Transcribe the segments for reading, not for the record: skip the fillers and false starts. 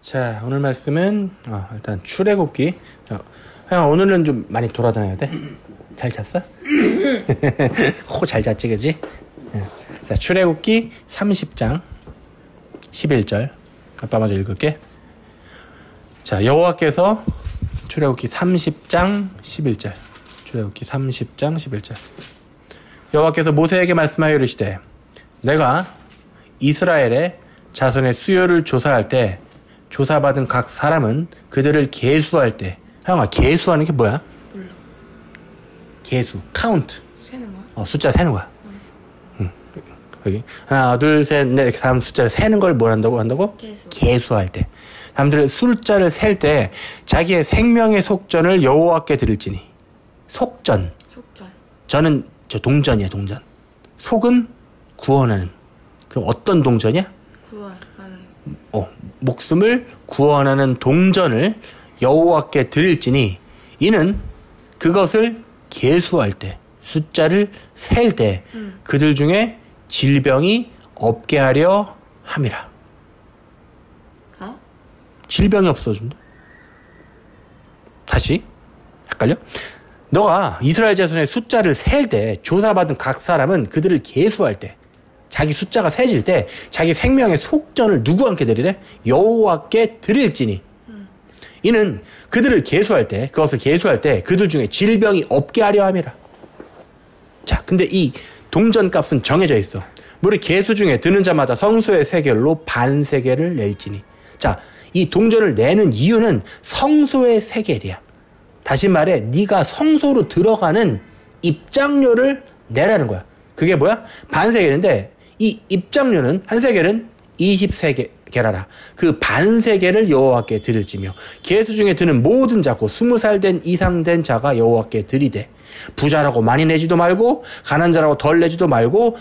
자, 오늘 말씀은 일단 출애굽기. 형 오늘은 좀 많이 돌아다녀야 돼? 잘 잤어? 코 잘 잤지, 그지? 자, 출애굽기 30장 11절. 아빠 먼저 읽을게. 자, 여호와께서 출애굽기 30장 11절. 출애굽기 30장 11절. 여호와께서 모세에게 말씀하여 이르시되 내가 이스라엘의 자손의 수요를 조사할 때 조사받은 각 사람은 그들을 계수할 때. 형아, 계수하는 게 뭐야? 몰라. 계수, 카운트. 세는 거야? 숫자 세는 거야. 여기 하나, 둘, 셋, 넷 이렇게 사람 숫자를 세는 걸 뭘 한다고? 계수할 때. 사람들의 숫자를 셀 때 자기의 생명의 속전을 여호와께 드릴지니. 속전. 저는 동전이야, 동전. 속은 구원하는. 그럼 어떤 동전이야? 구원하는. 목숨을 구원하는 동전을 여호와께 드릴지니 이는 그것을 계수할 때, 숫자를 셀 때 그들 중에 질병이 없게 하려 함이라. 질병이 없어진다. 다시 헷갈려? 너가 이스라엘 자손의 숫자를 셀 때 조사받은 각 사람은 그들을 계수할 때 자기 숫자가 세질 때 자기 생명의 속전을 누구한테 드리래? 여호와께 드릴지니 이는 그들을 계수할 때 그것을 계수할 때 그들 중에 질병이 없게 하려 함이라. 자, 근데 이 동전 값은 정해져 있어. 우리 계수 중에 드는 자마다 성소의 세겔로 반세겔을 낼지니. 자, 이 동전을 내는 이유는 성소의 세겔이야. 다시 말해 네가 성소로 들어가는 입장료를 내라는 거야. 그게 뭐야? 반세겔인데 이 입장료는 한 세겔은 20세겔하라. 그 반세겔을 여호와께 드릴지며 계수 중에 드는 모든 자 곧 20살 된 이상 된 자가 여호와께 드리되 부자라고 많이 내지도 말고 가난한 자라고 덜 내지도 말고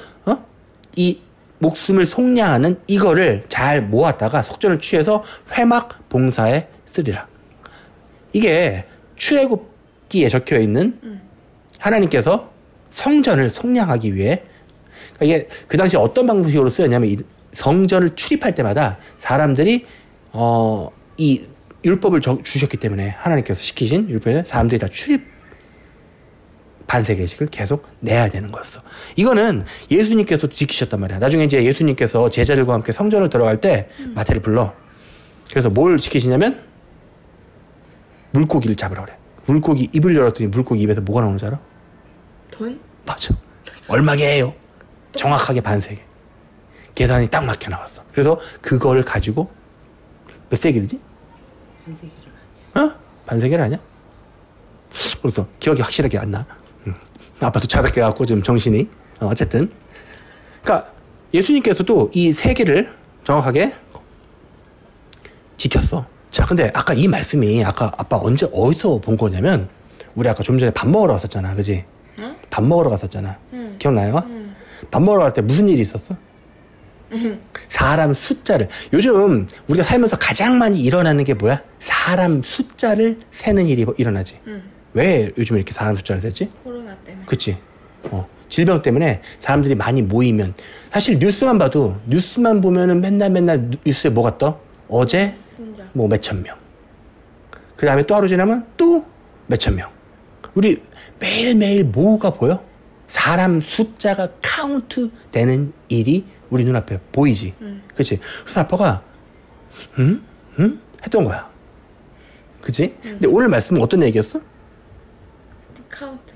이 목숨을 속량하는 이거를 잘 모았다가 속전을 취해서 회막 봉사에 쓰리라. 이게 출애굽기에 적혀 있는 하나님께서 성전을 속량하기 위해, 그러니까 이게 그 당시 어떤 방식으로 쓰였냐면 성전을 출입할 때마다 사람들이 이 율법을 주셨기 때문에 하나님께서 시키신 율법에 사람들이 다 출입 반세겔씩을 계속 내야 되는 거였어. 이거는 예수님께서도 지키셨단 말이야. 나중에 이제 예수님께서 제자들과 함께 성전을 들어갈 때 마태를 불러. 그래서 뭘 시키시냐면 물고기를 잡으라 그래. 물고기 입을 열었더니 물고기 입에서 뭐가 나오는 줄 알아? 돈? 맞아. 얼마게요? 정확하게 반세겔. 계산이 딱 맞게 나왔어. 그래서 그걸 가지고 몇 세겔이지? 반세겔은 아니야. 반세겔 아니야? 그래서 기억이 확실하게 안 나. 아빠도 자백해갖고 지금 정신이 어쨌든. 그러니까 예수님께서도 이 세계를 정확하게 지켰어. 자, 근데 아까 이 말씀이 아까 아빠 어디서 본 거냐면 우리 아까 좀 전에 밥 먹으러 갔었잖아, 그지? 응? 밥 먹으러 갔었잖아. 기억나요? 응. 밥 먹으러 갈 때 무슨 일이 있었어? 사람 숫자를. 요즘 우리가 살면서 가장 많이 일어나는 게 뭐야? 사람 숫자를 세는 일이 일어나지. 왜 요즘 이렇게 사람 숫자를 셌지? 코로나 때문에. 그치. 질병 때문에 사람들이 많이 모이면 사실 뉴스만 봐도 뉴스만 보면은 맨날 뉴스에 뭐가 떠? 어제 뭐 몇천 명. 그 다음에 또 하루 지나면 또 몇천 명. 우리 매일매일 뭐가 보여? 사람 숫자가 카운트 되는 일이 우리 눈앞에 보이지. 그치? 그래서 아빠가 했던 거야. 그치? 근데 오늘 말씀은 어떤 얘기였어? 카운트.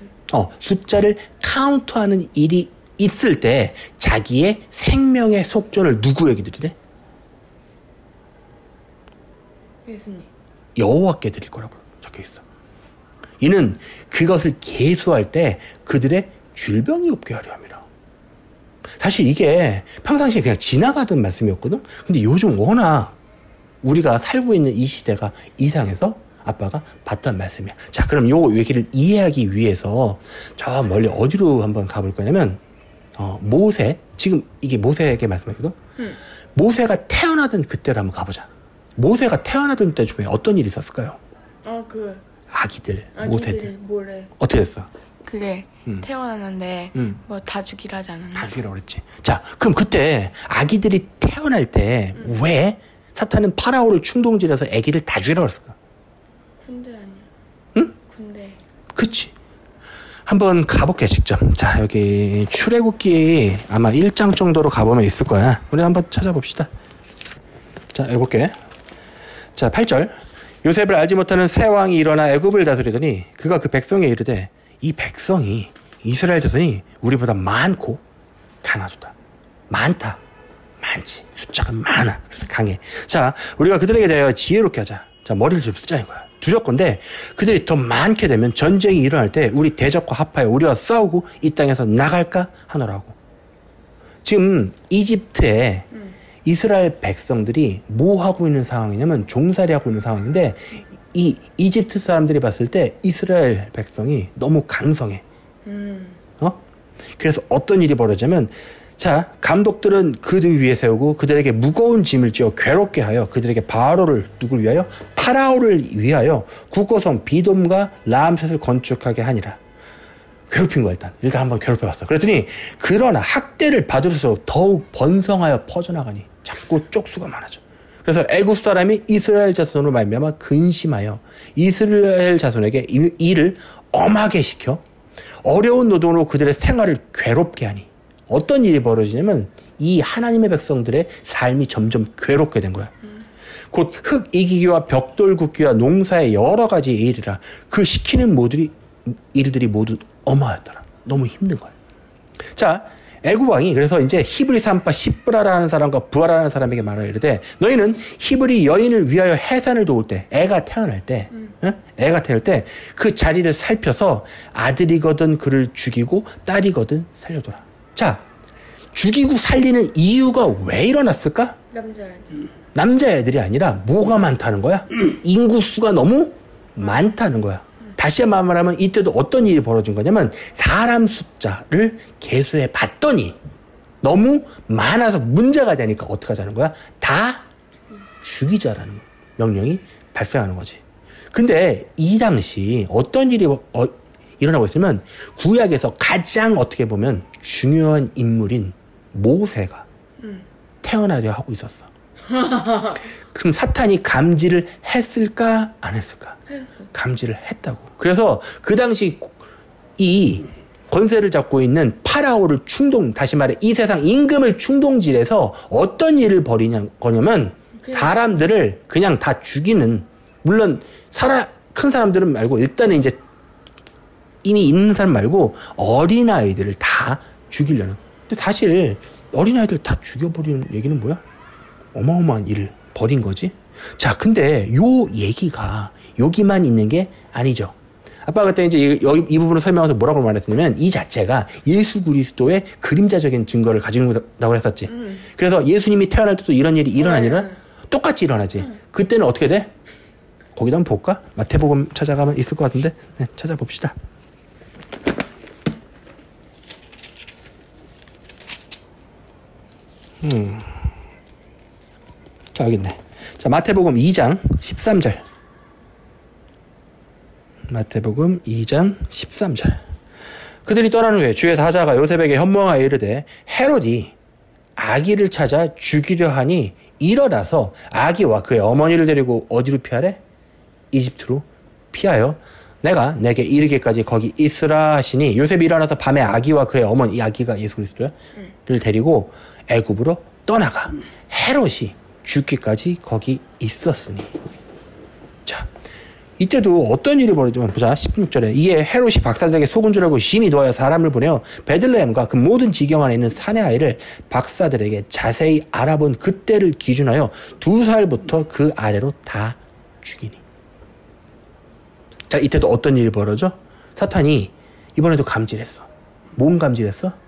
숫자를 카운트하는 일이 있을 때 자기의 생명의 속전을 누구에게 드리래? 예수님. 여호와께 드릴 거라고 적혀 있어. 이는 그것을 계수할 때 그들의 질병이 없게 하려 함이라. 사실 이게 평상시에 그냥 지나가던 말씀이었거든. 근데 요즘 워낙 우리가 살고 있는 이 시대가 이상해서 아빠가 봤던 말씀이야. 자, 그럼 요 얘기를 이해하기 위해서 저 멀리 어디로 한번 가볼 거냐면 모세, 지금 이게 모세에게 말씀하거든. 모세가 태어나던 그때로 한번 가보자. 모세가 태어나던 때 중에 어떤 일이 있었을까요? 아기들 모세들 뭐래? 어떻게 됐어? 그게 태어났는데 뭐 다 죽이라 하지 않았나? 다 죽이라고 그랬지. 자, 그럼 그때 아기들이 태어날 때 왜 사탄은 파라오를 충동질해서 애기를 다 죽이라고 그랬을까? 군대 아니야. 응? 군대. 그치. 한번 가볼게, 직접. 자, 여기 출애굽기 아마 1장 정도로 가보면 있을 거야. 우리 한번 찾아봅시다. 자, 여기 볼게. 자, 8절. 요셉을 알지 못하는 새 왕이 일어나 애굽을 다스리더니 그가 그 백성에 이르되 이 백성이 이스라엘 자손이 우리보다 많고 가나도다. 많다. 많지. 숫자가 많아. 그래서 강해. 자, 우리가 그들에게 대하여 지혜롭게 하자. 자, 머리를 좀 쓰자는 거야. 두렵건대 그들이 더 많게 되면 전쟁이 일어날 때 우리 대적과 합하여 우리와 싸우고 이 땅에서 나갈까 하노라고. 지금 이집트에 이스라엘 백성들이 뭐 하고 있는 상황이냐면 종살이 하고 있는 상황인데 이 이집트 사람들이 봤을 때 이스라엘 백성이 너무 강성해. 그래서 어떤 일이 벌어지냐면 자, 감독들은 그들 위에 세우고 그들에게 무거운 짐을 지어 괴롭게 하여 그들에게 바로를 누굴 위하여? 파라오를 위하여 국고성 비돔과 라암셋을 건축하게 하니라. 괴롭힌 거야. 일단 한번 괴롭혀봤어. 그랬더니 그러나 학대를 받을수록 더욱 번성하여 퍼져나가니 자꾸 쪽수가 많아져. 그래서 애굽 사람이 이스라엘 자손으로 말미암아 근심하여 이스라엘 자손에게 일을 엄하게 시켜 어려운 노동으로 그들의 생활을 괴롭게 하니 어떤 일이 벌어지냐면 이 하나님의 백성들의 삶이 점점 괴롭게 된 거야. 곧 흙 이기기와 벽돌 굽기와 농사의 여러 가지 일이라 그 시키는 일들이 모두 어마하였더라. 너무 힘든 거야. 자, 애굽 왕이 그래서 이제 히브리 산파 시브라라는 사람과 부하라는 사람에게 말하여 이르되 너희는 히브리 여인을 위하여 해산을 도울 때 애가 태어날 때 그 자리를 살펴서 아들이거든 그를 죽이고 딸이거든 살려줘라. 자, 죽이고 살리는 이유가 왜 일어났을까? 남자애들이 아니라 뭐가 많다는 거야? 인구수가 너무 많다는 거야. 다시 한번 말하면 이때도 어떤 일이 벌어진 거냐면 사람 숫자를 계수해 봤더니 너무 많아서 문제가 되니까 어떻게 하자는 거야? 다 죽이자라는 명령이 발생하는 거지. 근데 이 당시 어떤 일이 일어나고 있으면 구약에서 가장 어떻게 보면 중요한 인물인 모세가 태어나려 하고 있었어. 그럼 사탄이 감지를 했을까 안 했을까? 했어. 감지를 했다고. 그래서 그 당시 이 권세를 잡고 있는 파라오를 다시 말해 이 세상 임금을 충동질해서 어떤 일을 거냐면 사람들을 그냥 다 죽이는, 물론 큰 사람들은 말고 일단은 이제 이미 있는 사람 말고 어린아이들을 다 죽이려는. 근데 사실 어린아이들 다 죽여버리는 얘기는 뭐야? 어마어마한 일을 벌인 거지. 자, 근데 요 얘기가 여기만 있는 게 아니죠. 아빠가 그때 이제 이 부분을 설명해서 뭐라고 말했냐면 이 자체가 예수 그리스도의 그림자적인 증거를 가지고 있다고 했었지. 그래서 예수님이 태어날 때도 이런 일이 일어나니라 똑같이 일어나지. 그때는 어떻게 돼? 거기다 한번 볼까? 마태복음 찾아가면 있을 것 같은데. 네, 찾아봅시다. 자, 여기 있네. 자, 마태복음 2장 13절. 마태복음 2장 13절. 그들이 떠난 후에 주의 사자가 요셉에게 현몽하여 이르되 헤롯이 아기를 찾아 죽이려 하니 일어나서 아기와 그의 어머니를 데리고 어디로 피하래? 이집트로 피하여 내가 내게 이르기까지 거기 있으라 하시니 요셉이 일어나서 밤에 아기와 그의 어머니, 이 아기가 예수 그리스도야? 를 데리고 애굽으로 떠나가 헤롯이 죽기까지 거기 있었으니. 자, 이때도 어떤 일이 벌어지면 보자. 16절에 이에 헤롯이 박사들에게 속은 줄 알고 심히 노하여 사람을 보내어 베들레헴과 그 모든 지경 안에 있는 사내 아이를 박사들에게 자세히 알아본 그때를 기준하여 2살부터 그 아래로 다 죽이니. 자, 이때도 어떤 일이 벌어져? 사탄이 이번에도 감질했어. 뭔 감질했어?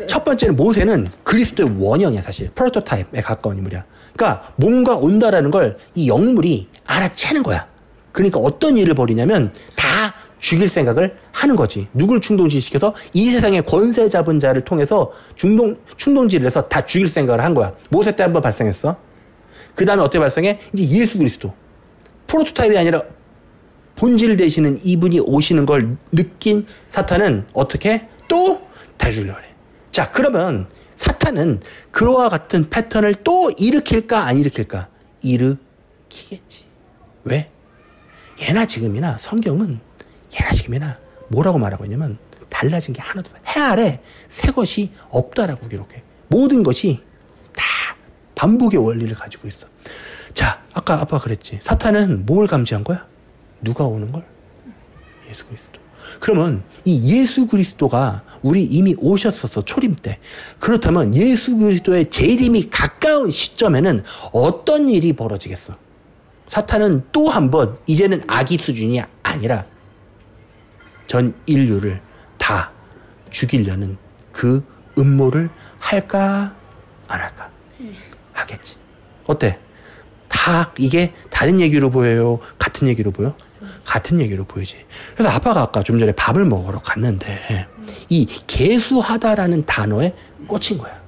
첫 번째는 모세는 그리스도의 원형이야. 사실 프로토타입에 가까운 인물이야. 그러니까 뭔가 온다라는 걸 이 영물이 알아채는 거야. 그러니까 어떤 일을 벌이냐면 다 죽일 생각을 하는 거지. 누굴 충동질시켜서 이 세상의 권세 잡은 자를 통해서 충동질을 해서 다 죽일 생각을 한 거야. 모세 때 한번 발생했어. 그 다음에 어떻게 발생해? 이제 예수 그리스도. 프로토타입이 아니라 본질 되시는 이분이 오시는 걸 느낀 사탄은 어떻게 또 다 죽이려고 해. 자, 그러면 사탄은 그와 같은 패턴을 또 일으킬까 안 일으킬까? 일으키겠지. 왜? 예나 지금이나 성경은 예나 지금이나 뭐라고 말하고 있냐면 달라진 게 하나도 없어. 해 아래 새 것이 없다라고 기록해. 모든 것이 다 반복의 원리를 가지고 있어. 자, 아까 아빠가 그랬지. 사탄은 뭘 감지한 거야? 누가 오는 걸? 예수 그리스도. 그러면 이 예수 그리스도가 우리 이미 오셨었어. 초림 때. 그렇다면 예수 그리스도의 재림이 가까운 시점에는 어떤 일이 벌어지겠어? 사탄은 또 한 번 이제는 아기 수준이 아니라 전 인류를 다 죽이려는 그 음모를 할까 안 할까? 하겠지. 어때? 다 이게 다른 얘기로 보여요? 같은 얘기로 보여? 같은 얘기로 보이지. 그래서 아빠가 아까 좀 전에 밥을 먹으러 갔는데 이 개수하다라는 단어에 꽂힌 거야.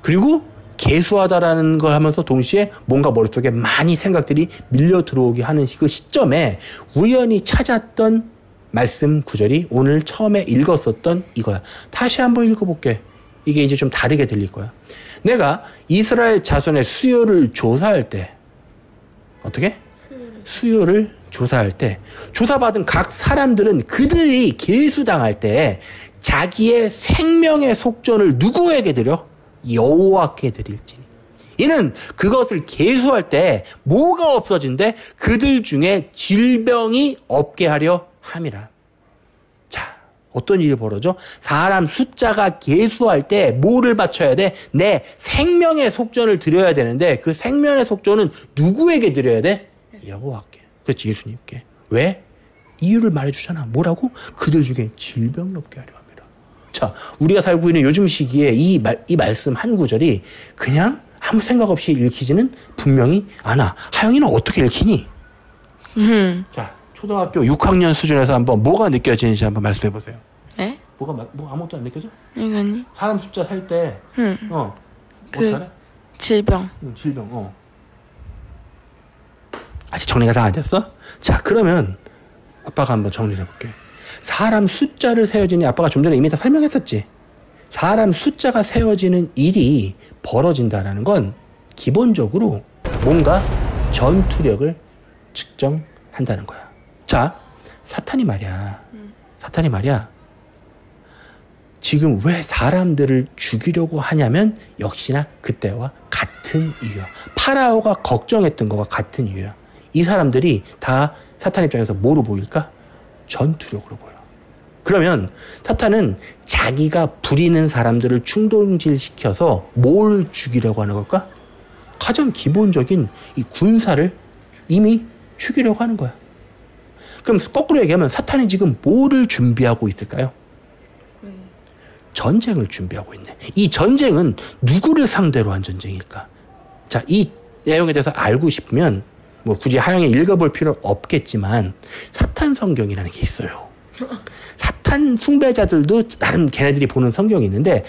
그리고 개수하다라는 걸 하면서 동시에 뭔가 머릿속에 많이 생각들이 밀려 들어오게 하는 그 시점에 우연히 찾았던 말씀 구절이 오늘 처음에 읽었었던 이거야. 다시 한번 읽어볼게. 이게 이제 좀 다르게 들릴 거야. 내가 이스라엘 자손의 수요를 조사할 때 어떻게? 수요를 조사할 때 조사받은 각 사람들은 그들이 계수당할 때 자기의 생명의 속전을 누구에게 드려? 여호와께 드릴지니. 이는 그것을 계수할 때 뭐가 없어진대? 그들 중에 질병이 없게 하려 함이라. 자, 어떤 일이 벌어져? 사람 숫자가 계수할 때 뭐를 바쳐야 돼? 내 생명의 속전을 드려야 되는데 그 생명의 속전은 누구에게 드려야 돼? 여호와께. 그렇지, 예수님께. 왜? 이유를 말해주잖아. 뭐라고? 그들 중에 질병이 없게 하려 합니다. 자, 우리가 살고 있는 요즘 시기에 이 말씀 한 구절이 그냥 아무 생각 없이 읽히지는 분명히 않아. 하영이는 어떻게 읽히니? 자, 초등학교 6학년 수준에서 한번 뭐가 느껴지는지 한번 말씀해 보세요. 네? 뭐 아무것도 안 느껴져? 이거니? 사람 숫자 셀 때, 그 질병. 질병, 아직 정리가 다 안 됐어? 자, 그러면 아빠가 한번 정리를 해볼게. 사람 숫자를 세워지니 아빠가 좀 전에 이미 다 설명했었지. 사람 숫자가 세워지는 일이 벌어진다는 건 기본적으로 뭔가 전투력을 측정한다는 거야. 자, 사탄이 말이야. 지금 왜 사람들을 죽이려고 하냐면 역시나 그때와 같은 이유야. 파라오가 걱정했던 거와 같은 이유야. 이 사람들이 다 사탄 입장에서 뭐로 보일까? 전투력으로 보여. 그러면 사탄은 자기가 부리는 사람들을 충동질시켜서 뭘 죽이려고 하는 걸까? 가장 기본적인 이 군사를 이미 죽이려고 하는 거야. 그럼 거꾸로 얘기하면 사탄이 지금 뭐를 준비하고 있을까요? 전쟁을 준비하고 있네. 이 전쟁은 누구를 상대로 한 전쟁일까? 자, 이 내용에 대해서 알고 싶으면 뭐 굳이 하영이 읽어볼 필요 없겠지만 사탄 성경이라는 게 있어요. 사탄 숭배자들도 나름 걔네들이 보는 성경이 있는데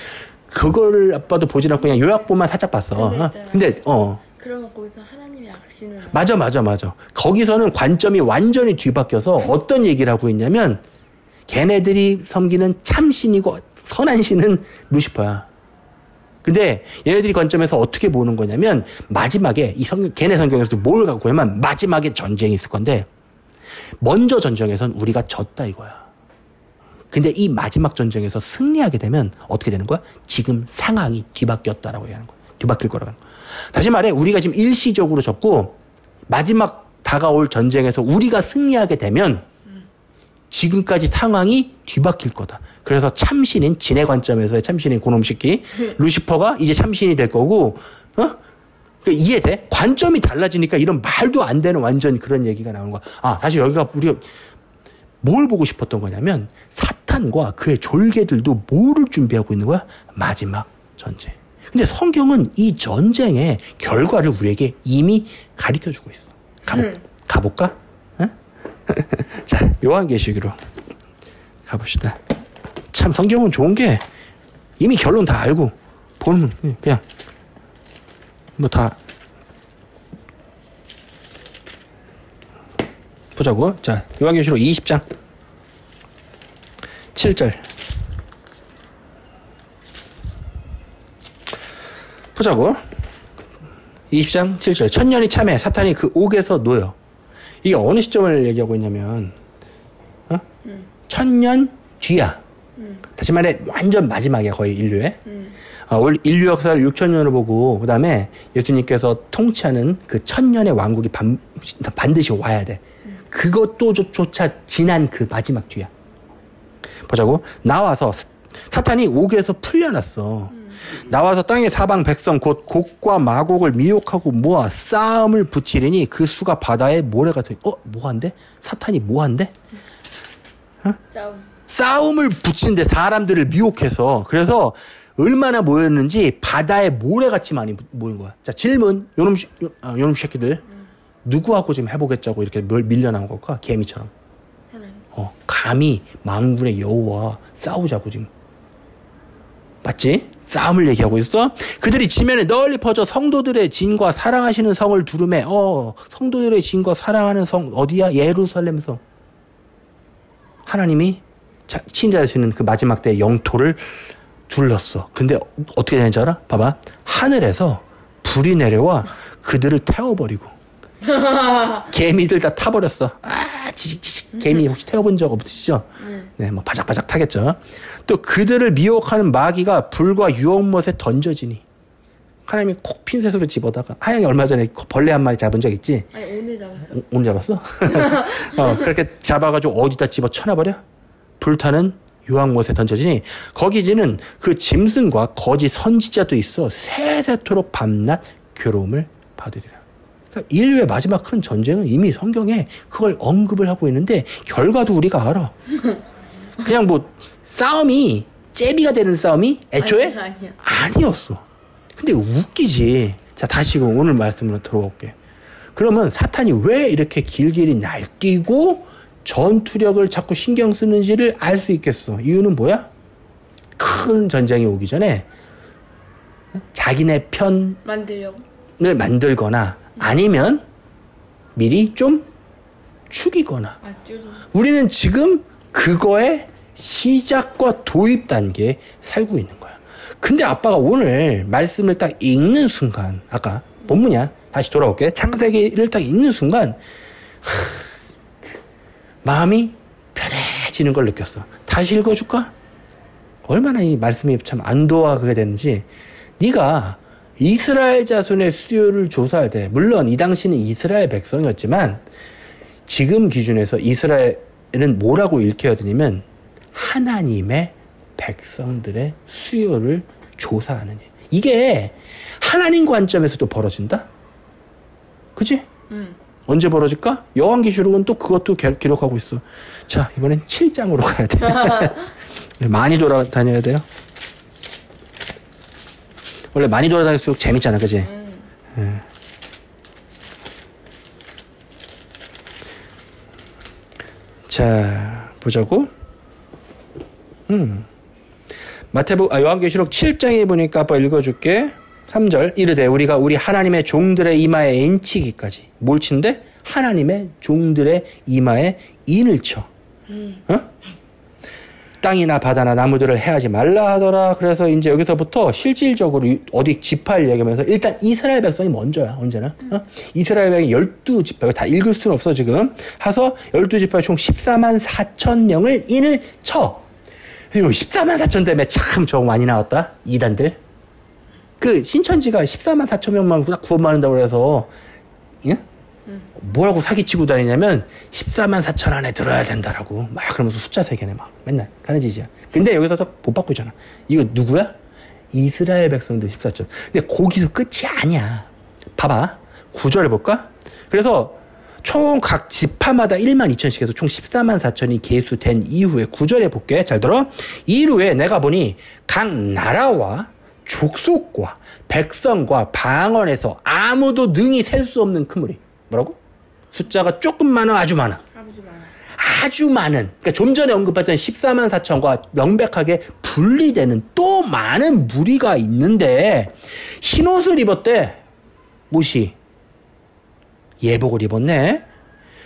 그거를 아빠도 보지 않고 그냥 요약본만 살짝 봤어. 근데 그러면 거기서 하나님의 악신을 맞아. 거기서는 관점이 완전히 뒤바뀌어서 어떤 얘기를 하고 있냐면 걔네들이 섬기는 참신이고 선한 신은 루시퍼야. 근데 얘네들이 관점에서 어떻게 보는 거냐면 마지막에 걔네 성경에서도 뭘 갖고 하면 마지막에 전쟁이 있을 건데 먼저 전쟁에선 우리가 졌다 이거야. 근데 이 마지막 전쟁에서 승리하게 되면 어떻게 되는 거야? 지금 상황이 뒤바뀌었다라고 얘기하는 거야. 뒤바뀔 거라고 하는 거야. 다시 말해 우리가 지금 일시적으로 졌고 마지막 다가올 전쟁에서 우리가 승리하게 되면 지금까지 상황이 뒤바뀔 거다. 그래서 참신인 진의 관점에서의 참신인 고놈시키 루시퍼가 이제 참신이 될 거고 그러니까 이해돼? 관점이 달라지니까 이런 말도 안 되는 완전 그런 얘기가 나오는 거야. 아, 사실 여기가 우리가 뭘 보고 싶었던 거냐면 사탄과 그의 졸개들도 뭐를 준비하고 있는 거야? 마지막 전쟁. 근데 성경은 이 전쟁의 결과를 우리에게 이미 가르쳐주고 있어. 가볼까? 자, 요한계시록으로 가봅시다. 참 성경은 좋은 게 이미 결론 다 알고 보면 그냥 뭐 다 보자고. 자, 요한계시록 20장 7절 보자고. 20장 7절. 천년이 참해 사탄이 그 옥에서 놓여. 이게 어느 시점을 얘기하고 있냐면 천년 뒤야. 다시 말해 완전 마지막이야. 거의 인류의. 인류 역사를 6천년으로 보고 그 다음에 예수님께서 통치하는 그 천년의 왕국이 반드시 와야 돼. 그것도 조차 지난 그 마지막 뒤야. 보자고. 나와서 사탄이 옥에서 풀려났어. 나와서 땅의 사방 백성 곧 곡과 마곡을 미혹하고 모아 싸움을 붙이리니 그 수가 바다의 모래 같으니 뭐한대? 사탄이 뭐한대? 싸움을 붙이는데 사람들을 미혹해서. 그래서 얼마나 모였는지 바다에 모래같이 많이 모인 거야. 자, 질문. 요놈 새끼들 누구하고 지금 해보겠자고 이렇게 밀려나온 걸까? 개미처럼. 감히 만군의 여호와 싸우자고 지금. 맞지? 싸움을 얘기하고 있어. 그들이 지면에 널리 퍼져 성도들의 진과 사랑하시는 성을 두루매. 성도들의 진과 사랑하는 성 어디야? 예루살렘 성. 하나님이 친일하시는 그 마지막 때의 영토를 둘렀어. 근데 어떻게 되는지 알아? 봐봐. 하늘에서 불이 내려와 그들을 태워버리고 개미들 다 타버렸어. 지직. 개미 혹시 태워본 적 없으시죠? 네, 뭐 바삭바삭 타겠죠. 또 그들을 미혹하는 마귀가 불과 유황못에 던져지니. 하나님이 콕 핀셋으로 집어다가. 하영이 얼마 전에 벌레 한 마리 잡은 적 있지? 아니, 오늘 잡았어. 오늘 잡았어? 그렇게 잡아가지고 어디다 집어 쳐놔버려? 불타는 유황못에 던져지니 거기지는 그 짐승과 거짓 선지자도 있어 세세토록 밤낮 괴로움을 받으리라. 그러니까 인류의 마지막 큰 전쟁은 이미 성경에 그걸 언급을 하고 있는데 결과도 우리가 알아. 그냥 뭐 싸움이 째비가 되는 싸움이 애초에 아니었어. 근데 웃기지. 자, 다시 오늘 말씀으로 들어올게. 그러면 사탄이 왜 이렇게 길길이 날뛰고 전투력을 자꾸 신경 쓰는지를 알 수 있겠어. 이유는 뭐야? 큰 전쟁이 오기 전에 자기네 편을 만들거나 아니면 미리 좀 죽이거나. 우리는 지금 그거의 시작과 도입 단계에 살고 있는 거야. 근데 아빠가 오늘 말씀을 딱 읽는 순간, 아까 본문이야. 다시 돌아올게. 창세기를 딱 읽는 순간 마음이 편해지는 걸 느꼈어. 다시 읽어줄까? 얼마나 이 말씀이 참 안도와 그게 되는지. 네가 이스라엘 자손의 수요를 조사할 때, 물론 이 당시는 이스라엘 백성이었지만 지금 기준에서 이스라엘은 뭐라고 읽혀야 되냐면 하나님의 백성들의 수요를 조사하는 일. 이게 하나님 관점에서도 벌어진다? 그치? 언제 벌어질까? 여왕기시록은 또 그것도 기록하고 있어. 자, 이번엔 7장으로 가야 돼. 많이 돌아다녀야 돼요. 원래 많이 돌아다닐수록 재밌잖아, 그지? 네. 자, 보자고. 요한계시록 7장에 보니까 아빠 읽어줄게. 3절. 이르되 우리가 우리 하나님의 종들의 이마에 인치기까지. 뭘 친대? 하나님의 종들의 이마에 인을 쳐. 땅이나 바다나 나무들을 해하지 말라 하더라. 그래서 이제 여기서부터 실질적으로 어디 지파를 얘기하면서 일단 이스라엘 백성이 먼저야. 언제나. 이스라엘 백성이 12지파. 다 읽을 수는 없어 지금. 하서 12지파 총 14만 4천 명을 인을 쳐. 14만 4천 때문에 참 정 많이 나왔다. 이단들. 그 신천지가 14만 4천 명만 구원받는다고 그래서 뭐라고 사기치고 다니냐면 14만 4천 안에 들어야 된다라고 막 그러면서 숫자 세계네 막 맨날 가는 짓이야. 근데 여기서 또 못 받고 있잖아. 이거 누구야? 이스라엘 백성들 14천. 근데 거기서 끝이 아니야. 봐봐. 9절 해볼까? 그래서 총 각 지파마다 1만 2천씩 해서 총 14만 4천이 계수된 이후에 9절에 볼게. 잘 들어. 이후에 내가 보니 각 나라와 족속과 백성과 방언에서 아무도 능히 셀 수 없는 그물이. 뭐라고? 숫자가 조금 많아, 아주 많아? 아주 많은. 그러니까 좀 전에 언급했던 14만 4천과 명백하게 분리되는 또 많은 무리가 있는데 흰옷을 입었대. 못이. 예복을 입었네.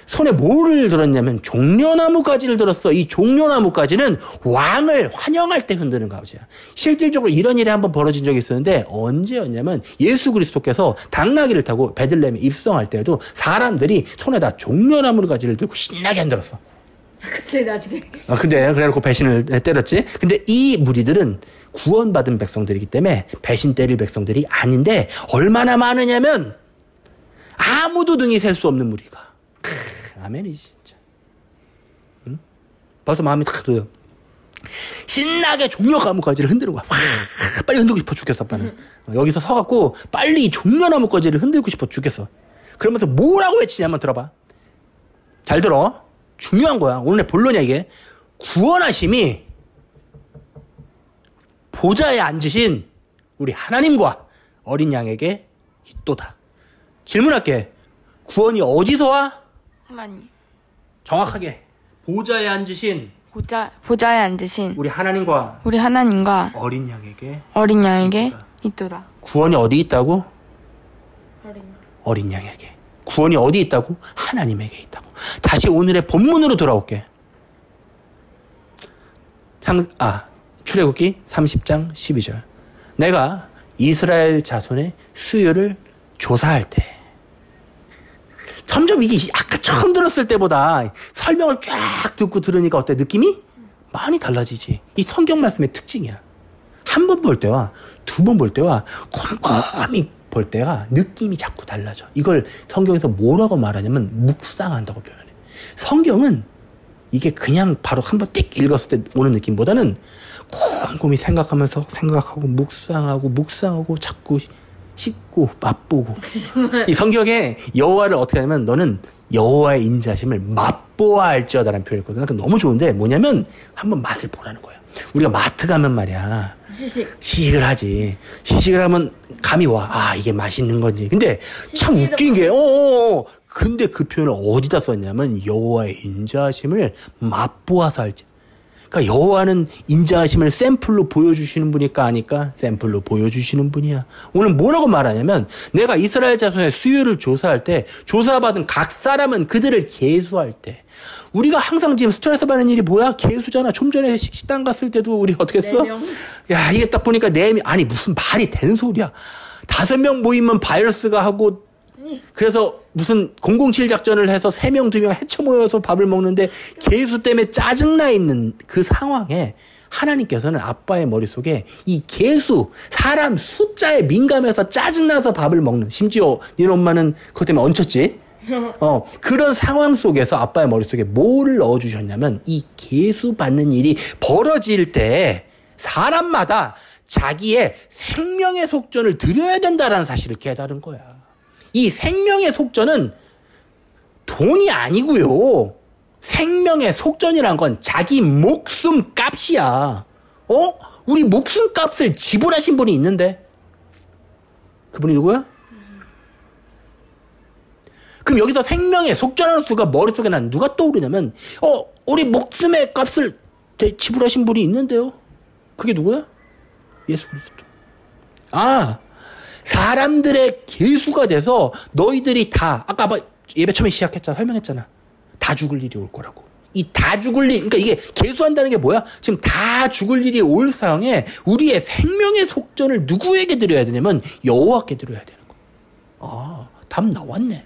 손에 뭐를 들었냐면 종려나무 가지를 들었어. 이 종려나무 가지는 왕을 환영할 때 흔드는 가지야. 실질적으로 이런 일이 한번 벌어진 적이 있었는데 언제였냐면 예수 그리스도께서 당나귀를 타고 베들레헴에 입성할 때에도 사람들이 손에다 종려나무 가지를 들고 신나게 흔들었어. 근데 나중에. 근데 그래놓고 배신을 때렸지. 근데 이 무리들은 구원받은 백성들이기 때문에 배신 때릴 백성들이 아닌데 얼마나 많으냐면 아무도 등이 셀 수 없는 무리가. 아멘이지 진짜. 응? 벌써 마음이 탁 들어요. 신나게 종려나무 가지를 흔드는 거야. 빨리 흔들고 싶어 죽겠어 아빠는. 여기서 서갖고 빨리 이 종려나무 가지를 흔들고 싶어 죽겠어. 그러면서 뭐라고 외치냐면 들어봐. 잘 들어. 중요한 거야. 오늘의 본론이야 이게. 구원하심이 보좌에 앉으신 우리 하나님과 어린 양에게 있도다. 질문할게. 구원이 어디서 와? 하나님. 정확하게. 보좌에 앉으신 보좌에 앉으신 우리 하나님과 어린 양에게 있도다. 구원이 어디 있다고? 어린 양에게. 구원이 어디 있다고? 하나님에게 있다고. 다시 오늘의 본문으로 돌아올게. 출애굽기 30장 12절. 내가 이스라엘 자손의 수요를 조사할 때 점점 이게 아까 처음 들었을 때보다 설명을 쫙 듣고 들으니까 어때? 느낌이 많이 달라지지. 이 성경 말씀의 특징이야. 한 번 볼 때와 두 번 볼 때와 곰곰이 볼 때가 느낌이 자꾸 달라져. 이걸 성경에서 뭐라고 말하냐면 묵상한다고 표현해. 성경은 이게 그냥 바로 한번 띡 읽었을 때 오는 느낌보다는 곰곰이 생각하고 묵상하고 자꾸 씹고 맛보고. 이 성경에 여호와를 어떻게 하냐면 너는 여호와의 인자심을 맛보아 알지어다라는 표현이 있거든. 너무 좋은데 뭐냐면 한번 맛을 보라는 거야. 우리가 마트 가면 말이야 시식을 하지. 시식을 하면 감이 와. 이게 맛있는 건지. 근데 참 웃긴 게 근데 그 표현을 어디다 썼냐면 여호와의 인자심을 맛보아서 알지. 그러니까 여호와는 인자하심을 샘플로 보여주시는 분일까 아니까 샘플로 보여주시는 분이야. 오늘 뭐라고 말하냐면 내가 이스라엘 자손의 수요를 조사할 때 조사받은 각 사람은 그들을 계수할 때. 우리가 항상 지금 스트레스 받는 일이 뭐야? 계수잖아. 좀 전에 식당 갔을 때도 우리 어떻게 했어? 4명. 야, 이게 딱 보니까 4명. 아니 무슨 말이 되는 소리야. 5명 모이면 바이러스가 하고 그래서 무슨 007 작전을 해서 3명, 2명 해쳐 모여서 밥을 먹는데 계수 때문에 짜증나 있는 그 상황에 하나님께서는 아빠의 머릿속에 이 계수, 사람 숫자에 민감해서 짜증나서 밥을 먹는, 심지어 니네 엄마는 그것 때문에 얹혔지? 그런 상황 속에서 아빠의 머릿속에 뭐를 넣어주셨냐면 이 계수 받는 일이 벌어질 때 사람마다 자기의 생명의 속전을 드려야 된다라는 사실을 깨달은 거야. 이 생명의 속전은 돈이 아니고요. 생명의 속전이란 건 자기 목숨 값이야. 우리 목숨 값을 지불하신 분이 있는데 그분이 누구야? 그럼 여기서 생명의 속전하는 수가 머릿속에 난 누가 떠오르냐면 우리 목숨의 값을 지불하신 분이 있는데요. 그게 누구야? 예수 그리스도. 사람들의 계수가 돼서 너희들이 다 아까 예배 처음에 설명했잖아. 다 죽을 일이 올 거라고. 이 다 죽을 일, 그러니까 이게 계수한다는 게 뭐야? 지금 다 죽을 일이 올 상황에 우리의 생명의 속전을 누구에게 드려야 되냐면 여호와께 드려야 되는 거야. 답 나왔네.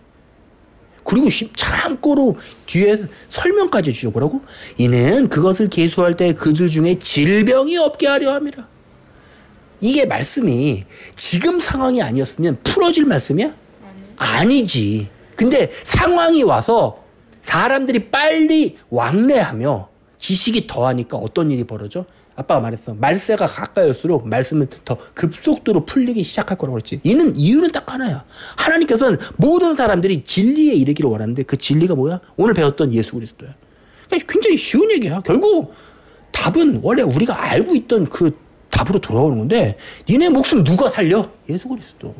그리고 참고로 뒤에 설명까지 주셔보라고. 이는 그것을 계수할 때 그들 중에 질병이 없게 하려 함이라. 이게 말씀이 지금 상황이 아니었으면 풀어질 말씀이야? 아니지. 근데 상황이 와서 사람들이 빨리 왕래하며 지식이 더하니까 어떤 일이 벌어져? 아빠가 말했어. 말세가 가까이 올수록 말씀은 더 급속도로 풀리기 시작할 거라고 그랬지. 이유는 딱 하나야. 하나님께서는 모든 사람들이 진리에 이르기를 원하는데 그 진리가 뭐야? 오늘 배웠던 예수 그리스도야. 굉장히 쉬운 얘기야. 결국 답은 원래 우리가 알고 있던 그 답으로 돌아오는 건데 니네 목숨 누가 살려? 예수 그리스도.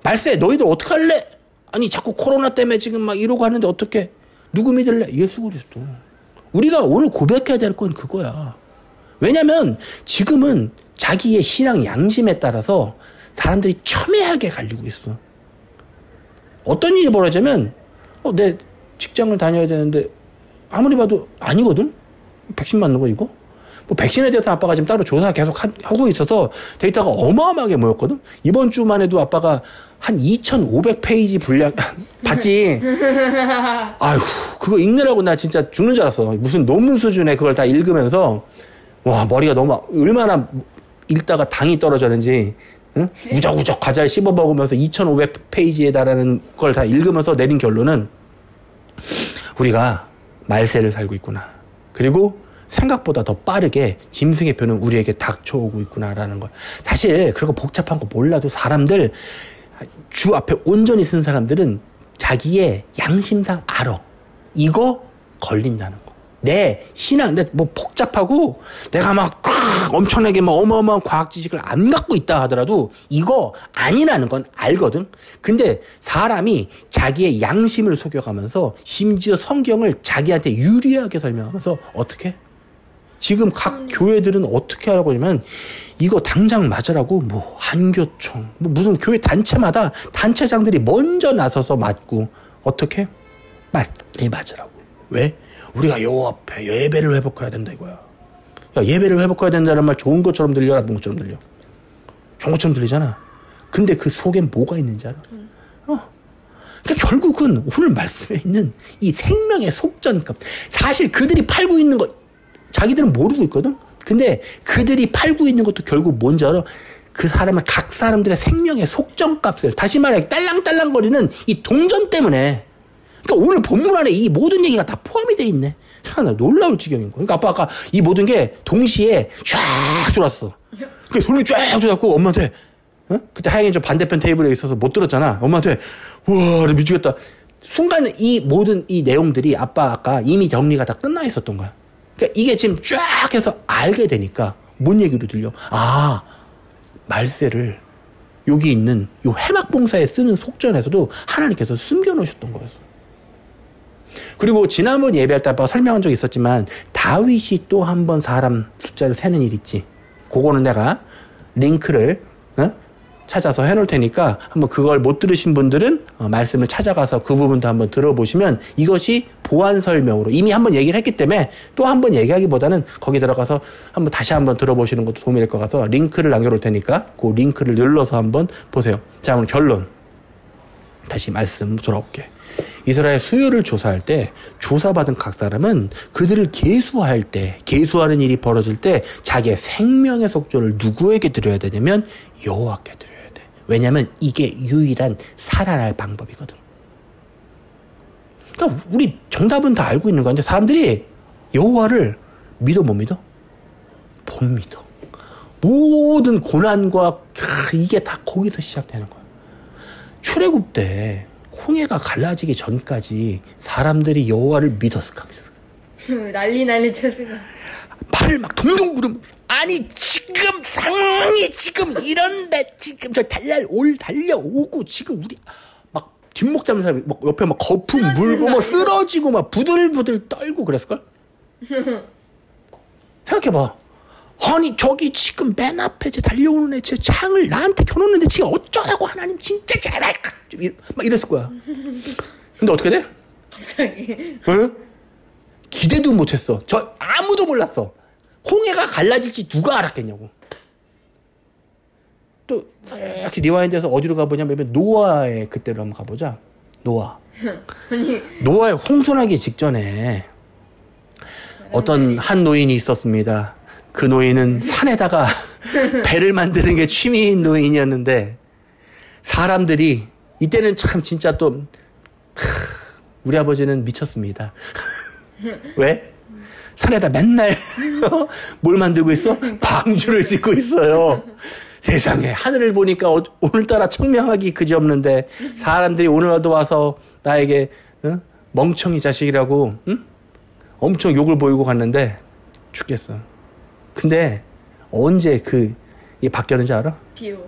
말세 너희들 어떡할래? 아니 자꾸 코로나 때문에 지금 막 이러고 하는데 어떻게 누구 믿을래? 예수 그리스도. 우리가 오늘 고백해야 될 건 그거야. 왜냐면 지금은 자기의 신앙 양심에 따라서 사람들이 첨예하게 갈리고 있어. 어떤 일이 벌어지면 내 직장을 다녀야 되는데 아무리 봐도 아니거든? 백신 맞는 거 이거? 뭐 백신에 대해서 아빠가 지금 따로 조사 계속 하고 있어서 데이터가 어마어마하게 모였거든? 이번 주만 해도 아빠가 한 2,500페이지 분량 봤지? 아휴, 그거 읽느라고 나 진짜 죽는 줄 알았어. 무슨 논문 수준의 그걸 다 읽으면서 와, 머리가 너무 얼마나 읽다가 당이 떨어졌는지 응? 우적우적 과자를 씹어 먹으면서 2,500페이지에 달하는 걸 다 읽으면서 내린 결론은 우리가 말세를 살고 있구나. 그리고 생각보다 더 빠르게 짐승의 표는 우리에게 닥쳐오고 있구나라는 걸. 사실 그렇게 복잡한 거 몰라도 사람들 주 앞에 온전히 쓴 사람들은 자기의 양심상 알아. 이거 걸린다는 거. 내 신앙, 뭐 복잡하고 내가 막 엄청나게 막 어마어마한 과학 지식을 안 갖고 있다 하더라도 이거 아니라는 건 알거든. 근데 사람이 자기의 양심을 속여가면서 심지어 성경을 자기한테 유리하게 설명하면서 어떻게? 지금 각 교회들은 어떻게 하라고 하냐면 이거 당장 맞으라고 뭐 한교총 뭐 무슨 교회 단체마다 단체장들이 먼저 나서서 맞고 어떻게? 빨리 맞으라고. 왜? 우리가 여호와 앞에 예배를 회복해야 된다 이거야. 야, 예배를 회복해야 된다는 말 좋은 것처럼 들려, 나쁜 것처럼 들려? 좋은 것처럼 들리잖아. 근데 그 속엔 뭐가 있는지 알아? 그러니까 결국은 오늘 말씀에 있는 이 생명의 속전값. 사실 그들이 팔고 있는 거 자기들은 모르고 있거든? 근데 그들이 팔고 있는 것도 결국 뭔지 알아? 그 사람의 각 사람들의 생명의 속전값을 다시 말해 딸랑딸랑거리는 이 동전 때문에 그러니까 오늘 본문 안에 이 모든 얘기가 다 포함이 돼 있네. 참 놀라울 지경인 거야. 그러니까 아까 이 모든 게 동시에 쫙 돌았어. 그 돌이 쫙 돌았고 엄마한테 그때 하영이 저 반대편 테이블에 있어서 못 들었잖아. 엄마한테 우와 미치겠다. 순간 이 모든 이 내용들이 아까 이미 정리가 다 끝나 있었던 거야. 그러니까 이게 지금 쫙 해서 알게 되니까 뭔 얘기로 들려? 아, 말세를 여기 있는 요 해막봉사에 쓰는 속전에서도 하나님께서 숨겨놓으셨던 거였어. 그리고 지난번 예배할 때 아빠가 설명한 적이 있었지만 다윗이 또 한 번 사람 숫자를 세는 일 있지. 그거는 내가 링크를 찾아서 해놓을 테니까 한번 그걸 못 들으신 분들은 말씀을 찾아가서 그 부분도 한번 들어보시면 이것이 보완 설명으로 이미 한번 얘기를 했기 때문에 또 한번 얘기하기보다는 거기 들어가서 한번 다시 한번 들어보시는 것도 도움이 될 것 같아서 링크를 남겨놓을 테니까 그 링크를 눌러서 한번 보세요. 자, 오늘 결론. 다시 말씀 돌아올게. 이스라엘 수요를 조사할 때 조사받은 각 사람은 그들을 계수할 때 계수하는 일이 벌어질 때 자기의 생명의 속전을 누구에게 드려야 되냐면 여호와께 드려야 돼. 왜냐하면 이게 유일한 살아날 방법이거든. 그러니까 우리 정답은 다 알고 있는 건데 사람들이 여호와를 믿어 못 믿어? 못 믿어. 모든 고난과 이게 다 거기서 시작되는 거야. 출애굽 때 홍해가 갈라지기 전까지 사람들이 여호와를 믿었을까? 난리 쳤으니까. 발을 막 동동 구르면서 아니 지금 상황이 지금 이런데 지금 저 달려오고 지금 우리 막 뒷목 잡는 사람이 막 옆에 막 거품 물고 막 쓰러지고 막 부들부들 떨고 그랬을걸? 생각해봐. 아니 저기 지금 맨 앞에 제 달려오는 애 제 창을 나한테 켜놓는데 지금 어쩌라고 하나님 진짜 잘할 막 이랬을 거야. 근데 어떻게 돼? 갑자기. 기대도 못했어. 저 아무도 몰랐어. 홍해가 갈라질지 누가 알았겠냐고. 또 이렇게 리와인드해서 어디로 가보냐면 노아의 그때로 한번 가보자. 노아. 노아의 홍수나기 직전에 어떤 한 노인이 있었습니다. 그 노인은 산에다가 배를 만드는 게 취미인 노인이었는데 사람들이 이때는 참 진짜 또 우리 아버지는 미쳤습니다. 왜? 산에다 맨날 뭘 만들고 있어? 방주를 짓고 있어요. 세상에 하늘을 보니까 오늘따라 청명하기 그지없는데 사람들이 오늘도 와서 나에게 멍청이 자식이라고 엄청 욕을 보이고 갔는데 죽겠어. 근데 언제 이게 바뀌었는지 알아? 비오.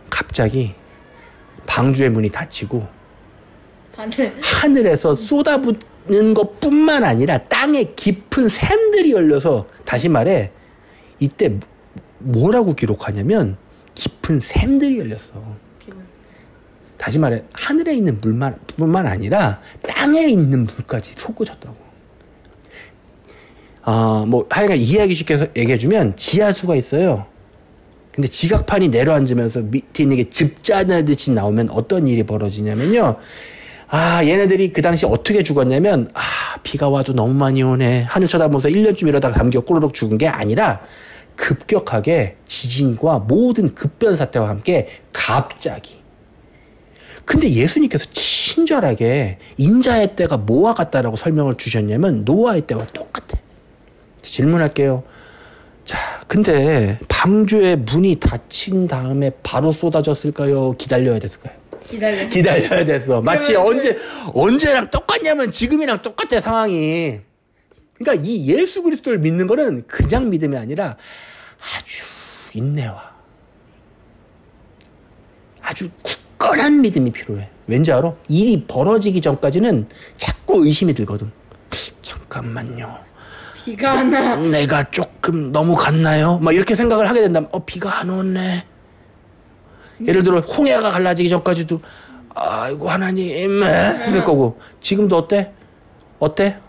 갑자기 방주의 문이 닫히고 바늘. 하늘에서 쏟아붓는 것뿐만 아니라 땅에 깊은 샘들이 열려서 다시 말해 이때 뭐라고 기록하냐면 깊은 샘들이 열렸어. 다시 말해 하늘에 있는 물뿐만 아니라 땅에 있는 물까지 솟구쳤다고. 뭐 하여간 이해하기 쉽게 얘기해주면 지하수가 있어요. 근데 지각판이 내려앉으면서 밑에 있는 게 즙자나듯이 나오면 어떤 일이 벌어지냐면요. 얘네들이 그 당시 어떻게 죽었냐면, 비가 와도 너무 많이 오네. 하늘 쳐다보면서 1년쯤 이러다가 감겨 꼬르륵 죽은 게 아니라, 급격하게 지진과 모든 급변 사태와 함께 갑자기. 근데 예수님께서 친절하게 인자의 때가 뭐와 같다라고 설명을 주셨냐면, 노아의 때와 똑같아. 질문할게요. 자, 근데 방주의 문이 닫힌 다음에 바로 쏟아졌을까요? 기다려야 됐을까요? 기다려야 됐어. 마치 언제랑 똑같냐면 지금이랑 똑같아, 상황이. 그러니까 이 예수 그리스도를 믿는 거는 그냥 믿음이 아니라 아주 인내와 아주 굳건한 믿음이 필요해. 왠지 알아? 일이 벌어지기 전까지는 자꾸 의심이 들거든. 잠깐만요. 비가 안 와. 내가 조금 너무 갔나요? 막 이렇게 생각을 하게 된다면, 비가 안 오네. 예를 들어, 홍해가 갈라지기 전까지도, 아이고, 하나님, 했을 거고, 지금도 어때?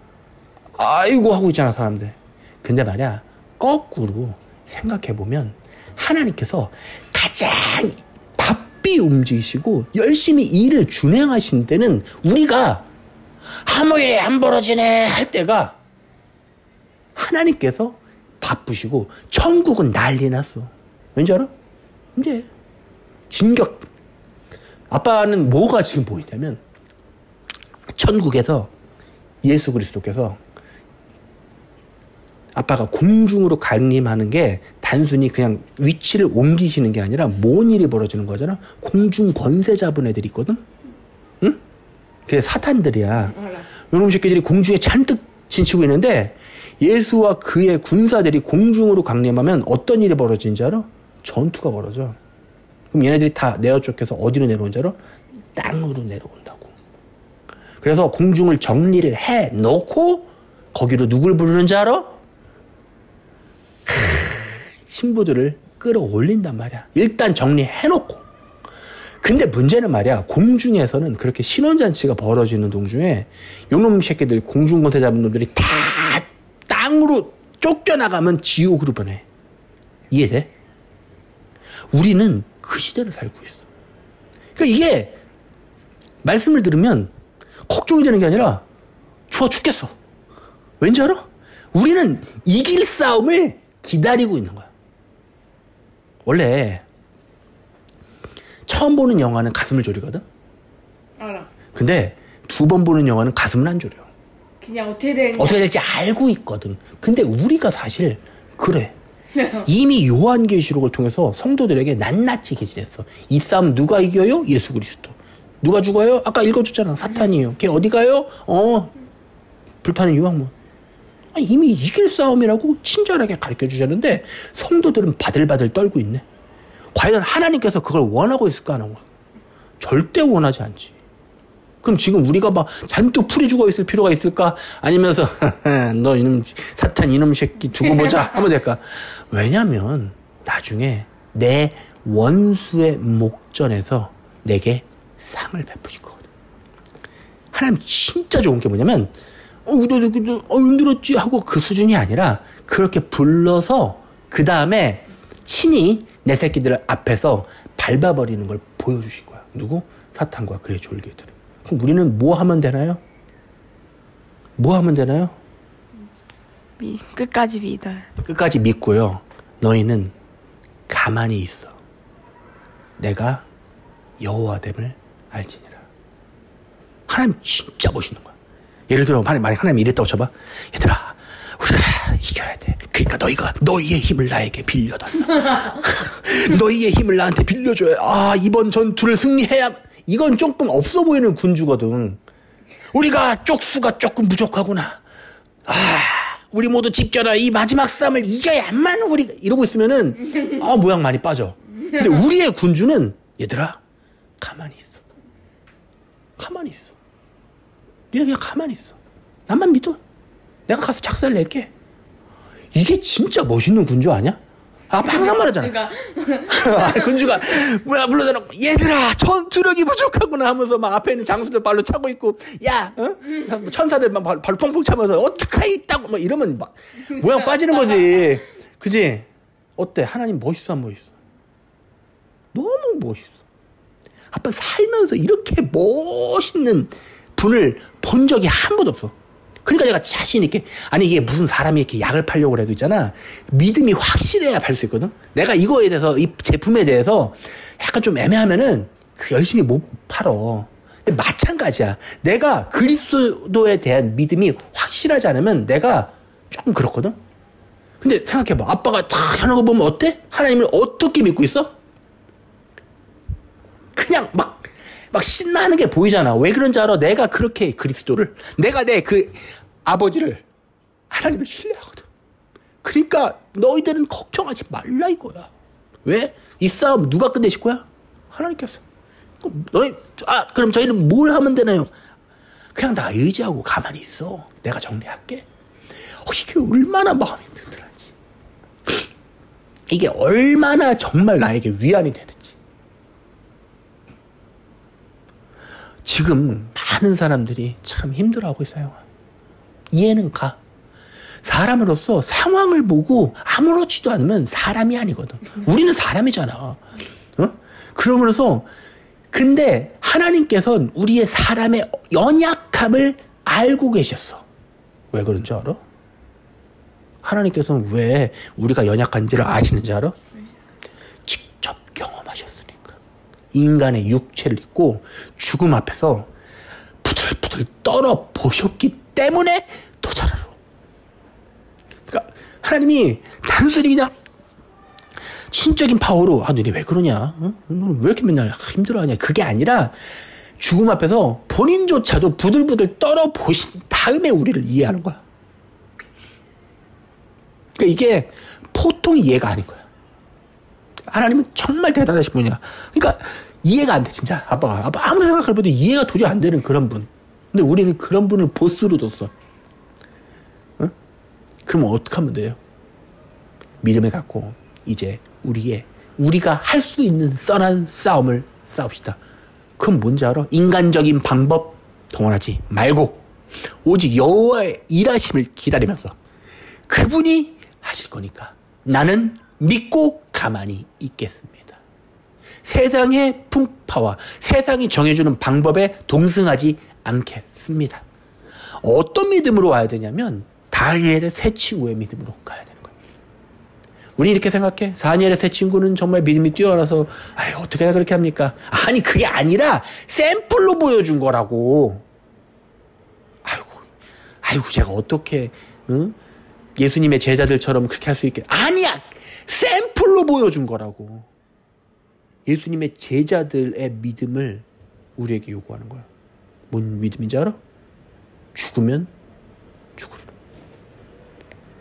아이고, 하고 있잖아, 사람들. 근데 말이야, 거꾸로 생각해보면, 하나님께서 가장 바삐 움직이시고, 열심히 일을 준행하신 때는, 우리가, 아무 일이 안 벌어지네, 할 때가, 하나님께서 바쁘시고 천국은 난리 났어. 왠지 알아? 이제 진격. 아빠는 뭐가 지금 보이냐면 천국에서 예수 그리스도께서 아빠가 공중으로 강림하는 게 단순히 그냥 위치를 옮기시는 게 아니라 뭔 일이 벌어지는 거잖아. 공중 권세 잡은 애들이 있거든. 응? 그게 사탄들이야. 요놈 새끼들이 공중에 잔뜩 진치고 있는데 예수와 그의 군사들이 공중으로 강림하면 어떤 일이 벌어지는지 알아? 전투가 벌어져. 그럼 얘네들이 다 내어 쫓겨서 어디로 내려온 줄 알아? 땅으로 내려온다고. 그래서 공중을 정리를 해놓고 거기로 누굴 부르는 줄 알아? 신부들을 끌어올린단 말이야. 일단 정리해놓고. 근데 문제는 말이야, 공중에서는 그렇게 신혼잔치가 벌어지는 동중에 요놈 새끼들, 공중권세 잡은 놈들이 다 땅으로 쫓겨나가면 지옥으로 변해. 이해돼? 우리는 그 시대를 살고 있어. 그러니까 이게 말씀을 들으면 걱정이 되는 게 아니라 좋아 죽겠어. 왠지 알아? 우리는 이길 싸움을 기다리고 있는 거야. 원래 처음 보는 영화는 가슴을 졸이거든? 알아. 근데 두 번 보는 영화는 가슴을 안 졸여. 그냥 어떻게 될지 알고 있거든. 근데 우리가 사실 그래. 이미 요한계시록을 통해서 성도들에게 낱낱이 게시됐어. 이 싸움 누가 이겨요? 예수 그리스도. 누가 죽어요? 아까 읽어줬잖아. 사탄이요. 걔 어디 가요? 불타는 유황문. 이미 이길 싸움이라고 친절하게 가르쳐 주셨는데 성도들은 바들바들 떨고 있네. 과연 하나님께서 그걸 원하고 있을까 하는 거야? 절대 원하지 않지. 그럼 지금 우리가 막 잔뜩 풀이 죽어 있을 필요가 있을까? 아니면서 너 이놈 사탄 이놈 새끼 두고 보자 하면 될까? 왜냐면 나중에 내 원수의 목전에서 내게 상을 베푸실 거거든. 하나님 진짜 좋은 게 뭐냐면 힘들었지 하고 그 수준이 아니라 그렇게 불러서 그 다음에 친히 내 새끼들 앞에서 밟아버리는 걸 보여주실 거야. 누구? 사탄과 그의 졸개들. 그럼 우리는 뭐 하면 되나요? 뭐 하면 되나요? 끝까지 믿어요. 끝까지 믿고요. 너희는 가만히 있어. 내가 여호와됨을 알지니라. 하나님 진짜 멋있는 거야. 예를 들어 만약 하나님 이랬다고 쳐봐. 얘들아 우리가 이겨야 돼. 그러니까 너희가 너희의 힘을 나에게 빌려달라. 너희의 힘을 나한테 빌려줘야 이번 전투를 승리해야. 이건 조금 없어 보이는 군주거든. 우리가 쪽수가 조금 부족하구나. 우리 모두 집결하 이 마지막 싸움을 이겨야만 우리가 이러고 있으면은 모양 많이 빠져. 근데 우리의 군주는 얘들아 가만히 있어. 가만히 있어. 니네 그냥 가만히 있어. 나만 믿어. 내가 가서 작살 낼게. 이게 진짜 멋있는 군주 아니야? 아빠 항상 말하잖아. 군주가 뭐야 불러잖아. 얘들아 전투력이 부족하구나 하면서 막 앞에 있는 장수들 발로 차고 있고 야 천사들 막 발로 펑펑 차면서 어떡하이 있다고 막 이러면 막 모양 빠지는 거지. 그지? 어때? 하나님 멋있어 안 멋있어? 너무 멋있어. 아빠 살면서 이렇게 멋있는 분을 본 적이 한 번도 없어. 그러니까 내가 자신 있게 아니 이게 무슨 사람이 이렇게 약을 팔려고 해도 있잖아. 믿음이 확실해야 팔 수 있거든. 내가 이거에 대해서 이 제품에 대해서 약간 좀 애매하면은 열심히 못 팔어. 근데 마찬가지야. 내가 그리스도에 대한 믿음이 확실하지 않으면 내가 조금 그렇거든. 근데 생각해봐. 아빠가 딱 하는 거 보면 어때? 하나님을 어떻게 믿고 있어? 그냥 막 신나는 게 보이잖아. 왜 그런지 알아? 내가 그렇게 그리스도를, 내가 내 그 아버지를, 하나님을 신뢰하거든. 그러니까 너희들은 걱정하지 말라 이거야. 왜? 이 싸움 누가 끝내실 거야? 하나님께서. 그럼 저희는 뭘 하면 되나요? 그냥 나 의지하고 가만히 있어. 내가 정리할게. 이게 얼마나 마음이 든든하지. 이게 얼마나 정말 나에게 위안이 되는지. 지금 많은 사람들이 참 힘들어하고 있어요. 이해는 가. 사람으로서 상황을 보고 아무렇지도 않으면 사람이 아니거든. 우리는 사람이잖아. 어? 그러면서 근데 하나님께서는 우리의 사람의 연약함을 알고 계셨어. 왜 그런지 알아? 하나님께서는 왜 우리가 연약한지를 아시는지 알아? 직접 경험하셨으니까. 인간의 육체를 입고 죽음 앞에서 부들부들 떨어 보셨기 때문에 더 잘 알아. 그러니까 하나님이 단순히 그냥 신적인 파워로 너네 왜 그러냐? 너는 왜 이렇게 맨날 힘들어하냐? 그게 아니라 죽음 앞에서 본인조차도 부들부들 떨어 보신 다음에 우리를 이해하는 거야. 그러니까 이게 보통 이해가 아닌 거야. 하나님은 정말 대단하신 분이야. 그러니까 이해가 안 돼, 진짜. 아빠가 아무리 생각해봐도 이해가 도저히 안 되는 그런 분. 근데 우리는 그런 분을 보스로 뒀어. 응? 그러면 어떻게 하면 돼요? 믿음을 갖고 이제 우리가 할 수 있는 뻔한 싸움을 싸웁시다. 그건 뭔지 알아? 인간적인 방법 동원하지 말고 오직 여호와의 일하심을 기다리면서 그분이 하실 거니까 나는 믿고 가만히 있겠습니다. 세상의 풍파와 세상이 정해주는 방법에 동승하지 않겠습니다. 어떤 믿음으로 와야 되냐면 다니엘의 새 친구의 믿음으로 가야 되는 거예요. 우리 이렇게 생각해? 다니엘의 새 친구는 정말 믿음이 뛰어나서 어떻게 다 그렇게 합니까? 아니 그게 아니라 샘플로 보여준 거라고. 아이고 제가 어떻게 예수님의 제자들처럼 그렇게 할 수 있게. 아니야. 샘플로 보여준 거라고. 예수님의 제자들의 믿음을 우리에게 요구하는 거야. 뭔 믿음인지 알아? 죽으면 죽으리라.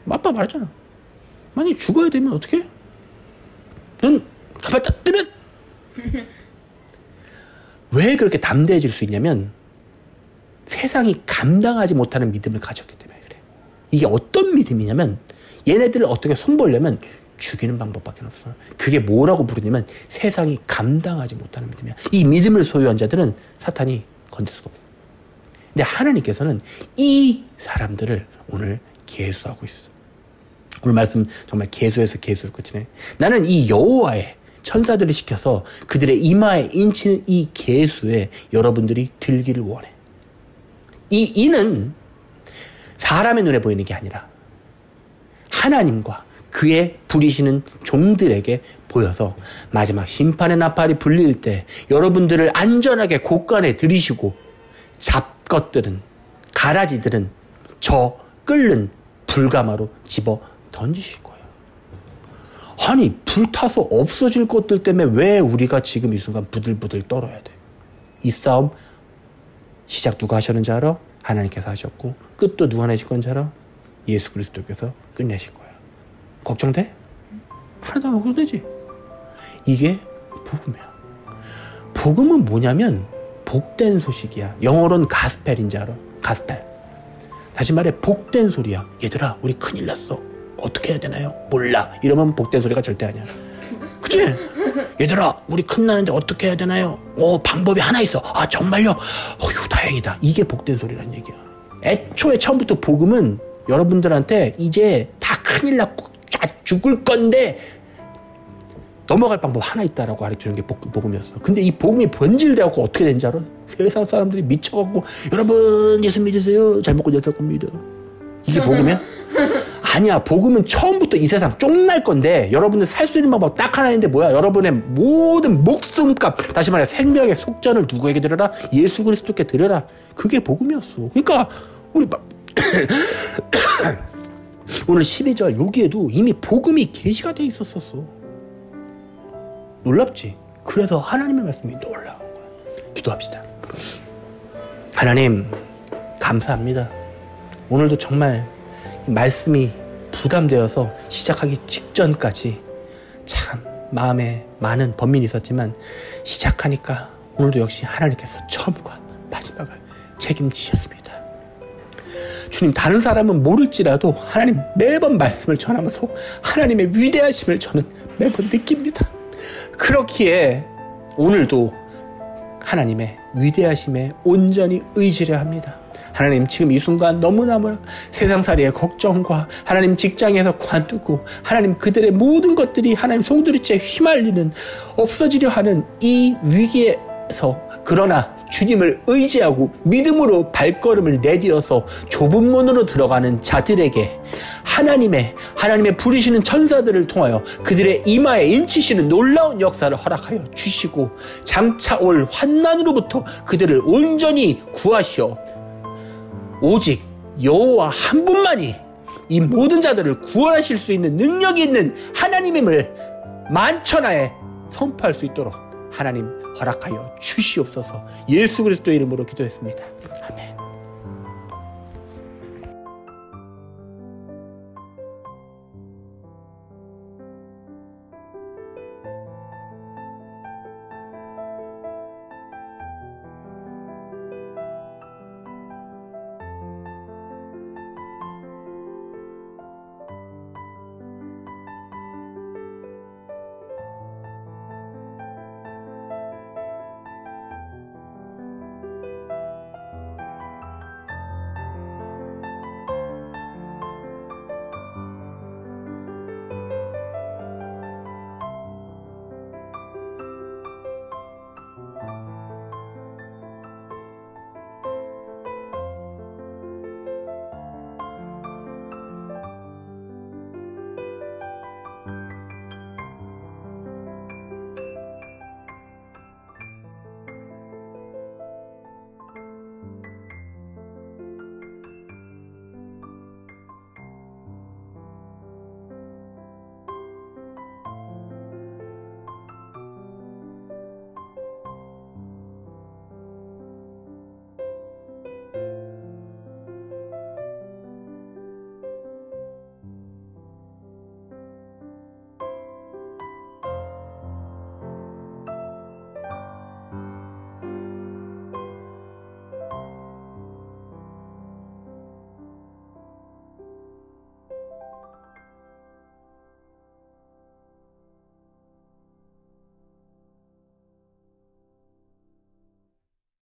아빠 말했잖아. 만약에 죽어야 되면 어떻게 해? 넌 가만히 딱 뜨면 왜 그렇게 담대해질 수 있냐면 세상이 감당하지 못하는 믿음을 가졌기 때문에 그래. 이게 어떤 믿음이냐면 얘네들을 어떻게 손보려면 죽이는 방법밖에 없어. 그게 뭐라고 부르냐면 세상이 감당하지 못하는 믿음이야. 이 믿음을 소유한 자들은 사탄이 건들 수가 없어. 근데 하나님께서는 이 사람들을 오늘 계수하고 있어. 오늘 말씀 정말 계수에서 계수로 끝이네. 나는 이 여호와의 천사들을 시켜서 그들의 이마에 인치는 이 계수에 여러분들이 들기를 원해. 이는 사람의 눈에 보이는 게 아니라 하나님과 그의 부리시는 종들에게 보여서 마지막 심판의 나팔이 불릴 때 여러분들을 안전하게 곳간에 들이시고 잡것들은 가라지들은 저 끓는 불가마로 집어 던지실 거예요. 아니 불타서 없어질 것들 때문에 왜 우리가 지금 이 순간 부들부들 떨어야 돼? 이 싸움 시작 누가 하셨는지 알아? 하나님께서 하셨고 끝도 누가 내실 건지 알아? 예수 그리스도께서 끝내실 거야. 걱정돼? 하나도 안 걱정되지? 이게 복음이야. 복음은 뭐냐면 복된 소식이야. 영어로는 가스펠인지 알아? 가스펠. 다시 말해 복된 소리야. 얘들아 우리 큰일 났어. 어떻게 해야 되나요? 몰라. 이러면 복된 소리가 절대 아니야. 그치? 얘들아, 우리 큰나는데 어떻게 해야 되나요? 방법이 하나 있어. 아, 정말요? 어휴, 다행이다. 이게 복된 소리란 얘기야. 애초에 처음부터 복음은 여러분들한테 이제 다 큰일 났고 죽을 건데 넘어갈 방법 하나 있다라고 가르쳐주는 게 복음이었어. 근데 이 복음이 변질되고 어떻게 된지 알아? 세상 사람들이 미쳐갖고 여러분 예수 믿으세요. 잘 먹고 잘 겁니다. 이게 복음이야? 아니야. 복음은 처음부터 이 세상 쫑날 건데 여러분들 살 수 있는 방법 딱 하나 있는데 뭐야? 여러분의 모든 목숨값, 다시 말해 생명의 속전을 누구에게 드려라? 예수 그리스도께 드려라. 그게 복음이었어. 그러니까 우리 오늘 12절 여기에도 이미 복음이 계시가 돼 있었었어. 놀랍지? 그래서 하나님의 말씀이 놀라운 거야. 기도합시다. 하나님 감사합니다. 오늘도 정말 말씀이 부담되어서 시작하기 직전까지 참 마음에 많은 번민이 있었지만 시작하니까 오늘도 역시 하나님께서 처음과 마지막을 책임지셨습니다. 주님, 다른 사람은 모를지라도 하나님 매번 말씀을 전하면서 하나님의 위대하심을 저는 매번 느낍니다. 그렇기에 오늘도 하나님의 위대하심에 온전히 의지를 합니다. 하나님, 지금 이 순간 너무나 세상살이의 걱정과 하나님 직장에서 관두고 하나님 그들의 모든 것들이 하나님 송두리째 휘말리는 없어지려 하는 이 위기에서 그러나 주님을 의지하고 믿음으로 발걸음을 내디뎌서 좁은 문으로 들어가는 자들에게 하나님의 부리시는 천사들을 통하여 그들의 이마에 인치시는 놀라운 역사를 허락하여 주시고 장차 올 환난으로부터 그들을 온전히 구하시어 오직 여호와 한 분만이 이 모든 자들을 구원하실 수 있는 능력이 있는 하나님임을 만천하에 선포할 수 있도록 하나님 허락하여 주시옵소서. 예수 그리스도의 이름으로 기도했습니다.